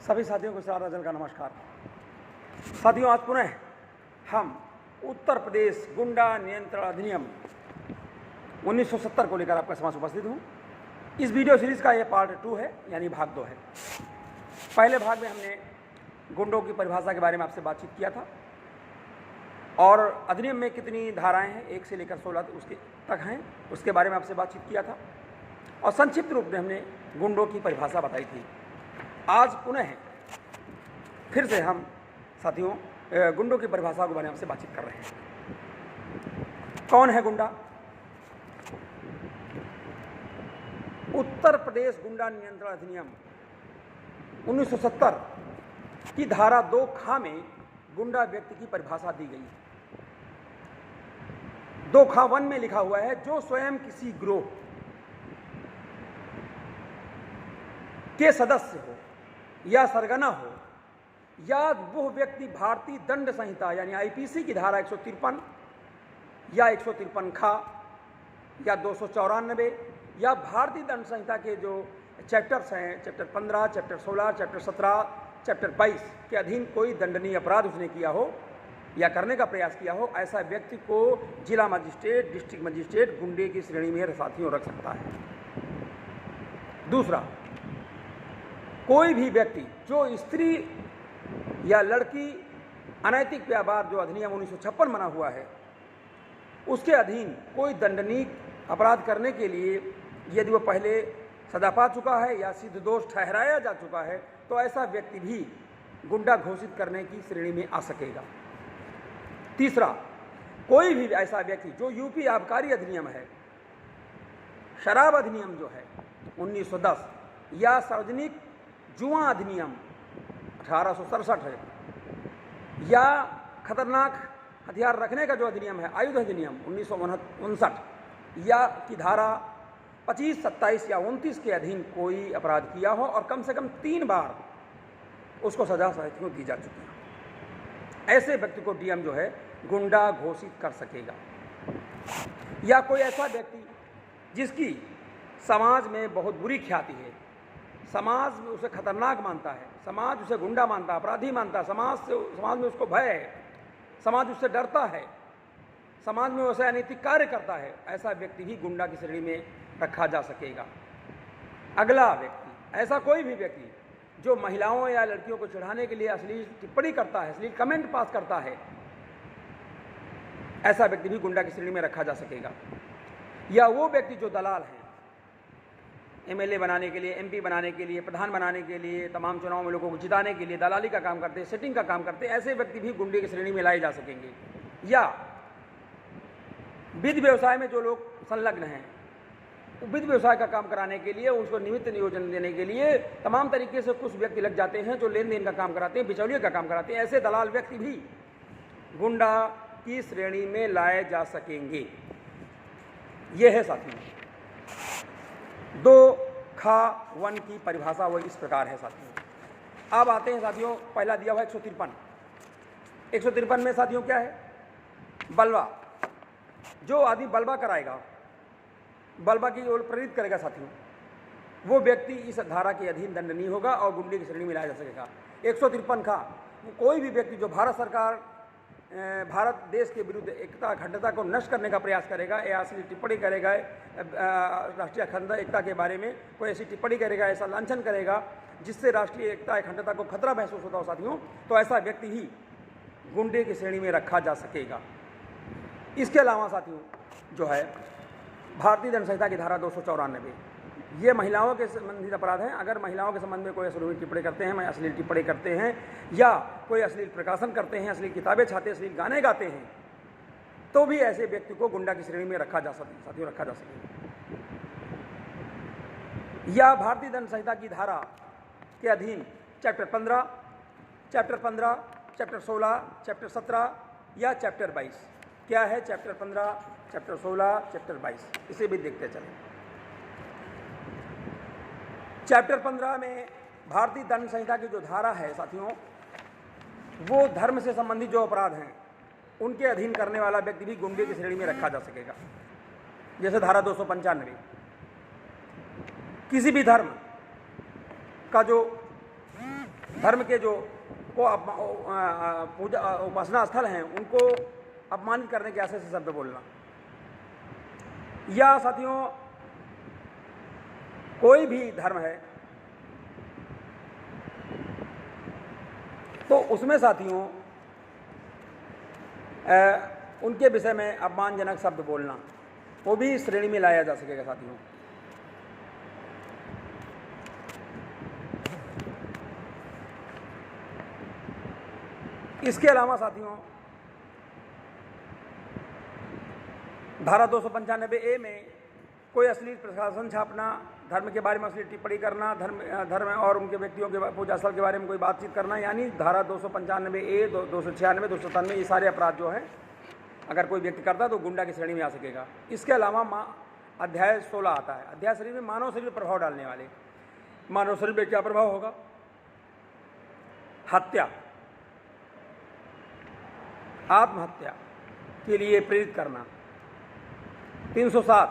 सभी साथियों को सारा जल का नमस्कार। साथियों, आज पुनः हम उत्तर प्रदेश गुंडा नियंत्रण अधिनियम 1970 को लेकर आपके समक्ष उपस्थित हूँ। इस वीडियो सीरीज का यह पार्ट 2 है, यानी भाग 2 है। पहले भाग में हमने गुंडों की परिभाषा के बारे में आपसे बातचीत किया था और अधिनियम में कितनी धाराएं हैं, 1 से लेकर 16 तक हैं, उसके बारे में आपसे बातचीत किया था और संक्षिप्त रूप में हमने गुंडों की परिभाषा बताई थी। आज पुनः फिर से हम साथियों गुंडों की परिभाषा के बारे में आपसे बातचीत कर रहे हैं। कौन है गुंडा? उत्तर प्रदेश गुंडा नियंत्रण अधिनियम 1970 की धारा 2 ख में गुंडा व्यक्ति की परिभाषा दी गई है। 2 ख 1 में लिखा हुआ है, जो स्वयं किसी गिरोह के सदस्य हो या सरगना हो या वह व्यक्ति भारतीय दंड संहिता यानी आईपीसी की धारा 153 या 153 ख या 294 या भारतीय दंड संहिता के जो चैप्टर्स हैं, चैप्टर 15, चैप्टर 16, चैप्टर 17, चैप्टर 22 के अधीन कोई दंडनीय अपराध उसने किया हो या करने का प्रयास किया हो, ऐसा व्यक्ति को जिला मजिस्ट्रेट, डिस्ट्रिक्ट मजिस्ट्रेट गुंडे की श्रेणी में साथियों रख सकता है। दूसरा, कोई भी व्यक्ति जो स्त्री या लड़की अनैतिक व्यापार जो अधिनियम 1956 बना हुआ है उसके अधीन कोई दंडनीय अपराध करने के लिए यदि वह पहले सजा पा चुका है या सिद्ध दोष ठहराया जा चुका है तो ऐसा व्यक्ति भी गुंडा घोषित करने की श्रेणी में आ सकेगा। तीसरा, कोई भी ऐसा व्यक्ति जो यूपी आबकारी अधिनियम है, शराब अधिनियम जो है 1910 या सार्वजनिक जुआ अधिनियम 1867 है या खतरनाक हथियार रखने का जो अधिनियम है आयुध अधिनियम 1959 या की धारा 25, 27 या 29 के अधीन कोई अपराध किया हो और कम से कम 3 बार उसको सजा साथियों दी जा चुकी है, ऐसे व्यक्ति को डीएम जो है गुंडा घोषित कर सकेगा। या कोई ऐसा व्यक्ति जिसकी समाज में बहुत बुरी ख्याति है, समाज में उसे खतरनाक मानता है, समाज उसे गुंडा मानता है, अपराधी मानता है, समाज में उसको भय है, समाज उससे डरता है, समाज में उसे अनैतिक कार्य करता है, ऐसा व्यक्ति भी गुंडा की श्रेणी में रखा जा सकेगा। अगला व्यक्ति, ऐसा कोई भी व्यक्ति जो महिलाओं या लड़कियों को चिढ़ाने के लिए अश्लील टिप्पणी करता है, अश्लील कमेंट पास करता है, ऐसा व्यक्ति भी गुंडा की श्रेणी में रखा जा सकेगा। या वो व्यक्ति जो दलाल है, एमएलए बनाने के लिए, एमपी बनाने के लिए, प्रधान बनाने के लिए, तमाम चुनाव में लोगों को जिताने के लिए दलाली का काम करते हैं, सेटिंग का काम करते हैं, ऐसे व्यक्ति भी गुंडे की श्रेणी में लाए जा सकेंगे। या वित्त व्यवसाय में जो लोग संलग्न हैं, वित्त व्यवसाय का काम कराने के लिए, उसको निमित्त नियोजन देने के लिए तमाम तरीके से कुछ व्यक्ति लग जाते हैं जो लेन देन का काम कराते हैं, बिचौलिए का काम कराते हैं, ऐसे दलाल व्यक्ति भी गुंडा की श्रेणी में लाए जा सकेंगे। यह है साथियों 2 ख 1 की परिभाषा, वो इस प्रकार है साथियों। अब आते हैं साथियों, पहला दिया हुआ 153 में साथियों क्या है? बलवा। जो आदमी बलवा कराएगा, बलवा की ओर प्रेरित करेगा साथियों, वो व्यक्ति इस धारा के अधीन दंडनीय होगा और गुंडे की श्रेणी में लाया जा सकेगा। 153 ख, कोई भी व्यक्ति जो भारत देश के विरुद्ध एकता अखंडता को नष्ट करने का प्रयास करेगा या अश्लील टिप्पणी करेगा, राष्ट्रीय अखंडता एकता के बारे में कोई ऐसी टिप्पणी करेगा, ऐसा लांछन करेगा जिससे राष्ट्रीय एकता अखंडता को खतरा महसूस होता हो साथियों, तो ऐसा व्यक्ति ही गुंडे की श्रेणी में रखा जा सकेगा। इसके अलावा साथियों जो है भारतीय दंड संहिता की धारा 294, ये महिलाओं के संबंधित अपराध हैं। अगर महिलाओं के संबंध में कोई अश्लील टिप्पणी करते हैं, अश्लील टिप्पणी करते हैं या कोई अश्लील प्रकाशन करते हैं, अश्लील किताबें छाते, अश्लील गाने गाते हैं, तो भी ऐसे व्यक्ति को गुंडा की श्रेणी में रखा जा साथियों रखा जा सकेगा। या भारतीय दंड संहिता की धारा के अधीन चैप्टर 15, चैप्टर 16, चैप्टर 17 या चैप्टर 22। क्या है चैप्टर 15, चैप्टर 16, चैप्टर 22, इसे भी देखते चलें। चैप्टर 15 में भारतीय दंड संहिता की जो धारा है साथियों, वो धर्म से संबंधित जो अपराध हैं उनके अधीन करने वाला व्यक्ति भी गुंडे की श्रेणी में रखा जा सकेगा। जैसे धारा 295, किसी भी धर्म का जो धर्म के जो को पूजा उपासना स्थल हैं उनको अपमानित करने के ऐसे शब्द बोलना, या साथियों कोई भी धर्म है तो उसमें साथियों उनके विषय में अपमानजनक शब्द बोलना, वो भी इस श्रेणी में लाया जा सकेगा साथियों। इसके अलावा साथियों धारा 295A में कोई अश्लील प्रशासन छापना, धर्म के बारे में अश्लील टिप्पणी करना, धर्म और उनके व्यक्तियों के पूजा स्थल के बारे में कोई बातचीत करना, यानी धारा 295A, 296, 297 ये सारे अपराध जो है अगर कोई व्यक्ति करता है तो गुंडा की श्रेणी में आ सकेगा। इसके अलावा अध्याय 16 आता है। अध्याय शरीर में मानव शरीर पर प्रभाव डालने वाले, मानव शरीर में क्या प्रभाव होगा? हत्या, आत्महत्या के लिए प्रेरित करना, 307,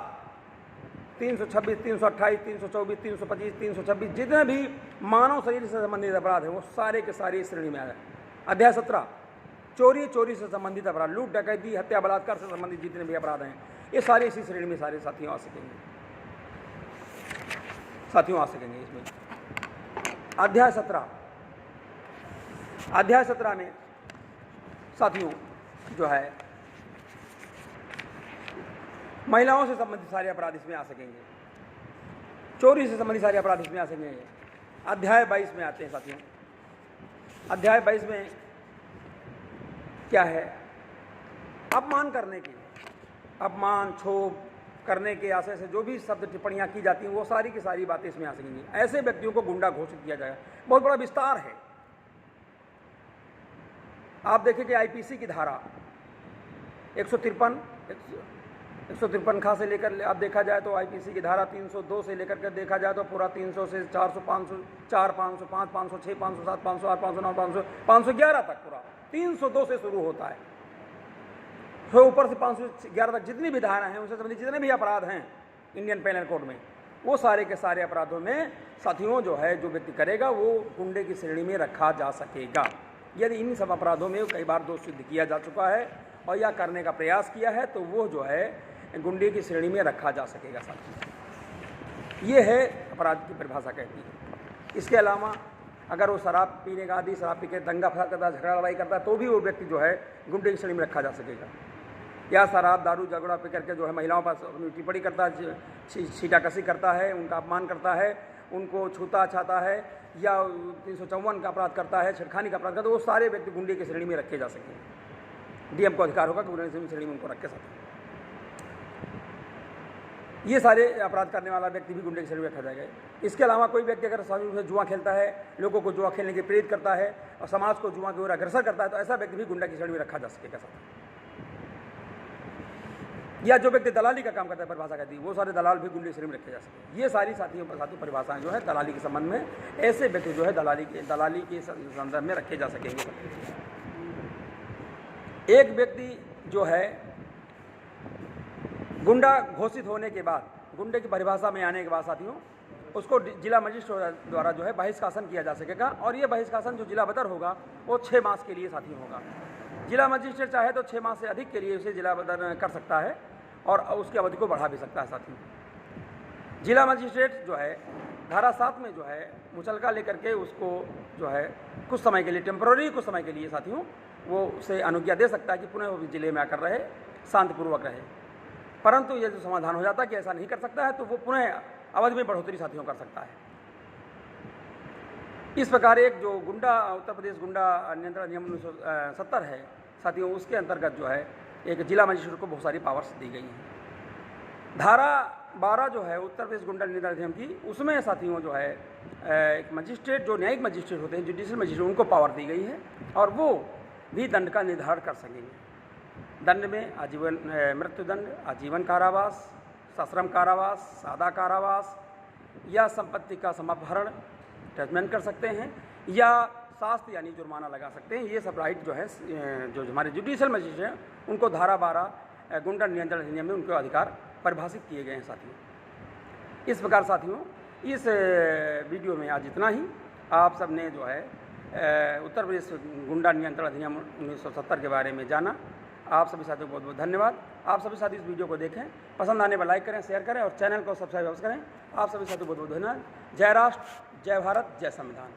326, 328, 324, 325, 326 जितने भी मानव शरीर से संबंधित अपराध हैं वो सारे के सारे इस श्रेणी में आ जाए। अध्याय 17 चोरी से संबंधित अपराध, लूट डकैती, हत्या, बलात्कार से संबंधित जितने भी अपराध हैं ये सारे इसी श्रेणी में सारे साथियों आ सकेंगे, इसमें। अध्याय 17 में साथियों जो है महिलाओं से संबंधित सारे अपराध इसमें आ सकेंगे, चोरी से संबंधित सारे अपराध इसमें आ सकेंगे। अध्याय 22 में आते हैं साथियों। अध्याय 22 में क्या है? अपमान करने के, अपमान, क्षोभ करने के आशय से जो भी शब्द टिप्पणियां की जाती हैं वो सारी की सारी बातें इसमें आ सकेंगी। ऐसे व्यक्तियों को गुंडा घोषित किया जाएगा। बहुत बड़ा विस्तार है। आप देखें कि आईपीसी की धारा 153 खा से लेकर आप देखा जाए तो आईपीसी की धारा 302 से लेकर के देखा जाए तो पूरा 300 से 400, 500, 4, 505, 506, 507, 508, 509, 500, 511 तक पूरा 302 से शुरू होता है। तो ऊपर से 511 तक जितनी भी धारा हैं उनसे संबंधित जितने भी अपराध हैं इंडियन पेनल कोड में वो सारे के सारे अपराधों में साथियों जो है जो व्यक्ति करेगा वो गुंडे की श्रेणी में रखा जा सकेगा। यदि इन सब अपराधों में कई बार दोष सिद्ध किया जा चुका है और या करने का प्रयास किया है तो वो जो है गुंडे की श्रेणी में रखा जा सकेगा साथियों। ये है अपराध की परिभाषा कहती है। इसके अलावा अगर वो शराब पीने का आदि, शराब पी के दंगा फसाद करता है, झगड़ा लड़ाई करता है तो भी वो व्यक्ति जो है गुंडे की श्रेणी में रखा जा सकेगा। या शराब दारू झगड़ा पी करके जो है महिलाओं पर टिप्पणी करता है, छीटाकसी करता है, उनका अपमान करता है, उनको छूता छाता है या 354 का अपराध करता है, छेड़खानी का अपराध करता है, तो वो सारे व्यक्ति गुंडे की श्रेणी में रखे जा सकेंगे। डीएम को अधिकार होगा कि गुंडे की श्रेणी में उनको रख के सकते। ये सारे अपराध करने वाला व्यक्ति भी गुंडे की श्रेणी में रखा जाएगा। इसके अलावा कोई व्यक्ति अगर जुआ खेलता है, लोगों को जुआ खेलने के प्रेरित करता है और समाज को जुआ की ओर अग्रसर करता है तो ऐसा व्यक्ति भी गुंडा की श्रेणी में रखा जा सकेगा। या जो व्यक्ति दलाली का काम करता है, परिभाषा कहती है, वो सारे दलाल भी गुंडे की श्रेणी में रखे जा सके। ये सारी साथियों परिभाषाएं जो है दलाली के संबंध में ऐसे व्यक्ति जो है दलाली के संदर्भ में रखे जा सकेंगे। एक व्यक्ति जो है गुंडा घोषित होने के बाद, गुंडे की परिभाषा में आने के बाद साथियों उसको जिला मजिस्ट्रेट द्वारा जो है बहिष्कासन किया जा सकेगा और ये बहिष्कासन जो जिला बदर होगा वो 6 मास के लिए साथियों होगा। जिला मजिस्ट्रेट चाहे तो 6 मास से अधिक के लिए उसे जिला बदर कर सकता है और उसकी अवधि को बढ़ा भी सकता है साथियों। जिला मजिस्ट्रेट जो है धारा 7 में जो है मुचलका लेकर के उसको जो है कुछ समय के लिए, टेम्पररी कुछ समय के लिए साथियों वो उसे अनुज्ञा दे सकता है कि पुनः वो जिले में आकर रहे, शांतिपूर्वक रहे। परंतु यदि जो समाधान हो जाता है कि ऐसा नहीं कर सकता है तो वो पुनः अवधि में बढ़ोतरी साथियों कर सकता है। इस प्रकार एक जो गुंडा उत्तर प्रदेश गुंडा नियंत्रण अधिनियम 1970 है साथियों, उसके अंतर्गत जो है एक जिला मजिस्ट्रेट को बहुत सारी पावर्स दी गई हैं। धारा 12 जो है उत्तर प्रदेश गुंडा नियंत्रण अधिनियम की, उसमें साथियों जो है एक मजिस्ट्रेट जो न्यायिक मजिस्ट्रेट होते हैं, जुडिशियल मजिस्ट्रेट, उनको पावर दी गई है और वो भी दंड का निर्धारण कर सकेंगे। दंड में आजीवन मृत्युदंड, आजीवन कारावास, सश्रम कारावास, सादा कारावास या संपत्ति का समापहरण जजमेंट कर सकते हैं या शास्ति यानी जुर्माना लगा सकते हैं। ये सब राइट जो है जो हमारे जुडिशियल मजिस्ट्रेट हैं उनको धारा 12 गुंडा नियंत्रण अधिनियम में उनके अधिकार परिभाषित किए गए हैं साथियों। इस प्रकार साथियों इस वीडियो में आज इतना ही। आप सब ने जो है उत्तर प्रदेश गुंडा नियंत्रण अधिनियम 1970 के बारे में जाना। आप सभी साथियों को बहुत बहुत धन्यवाद। आप सभी साथी इस वीडियो को देखें, पसंद आने पर लाइक करें, शेयर करें और चैनल को सब्सक्राइब करें। आप सभी साथियों को बहुत बहुत धन्यवाद। जय राष्ट्र, जय भारत, जय संविधान।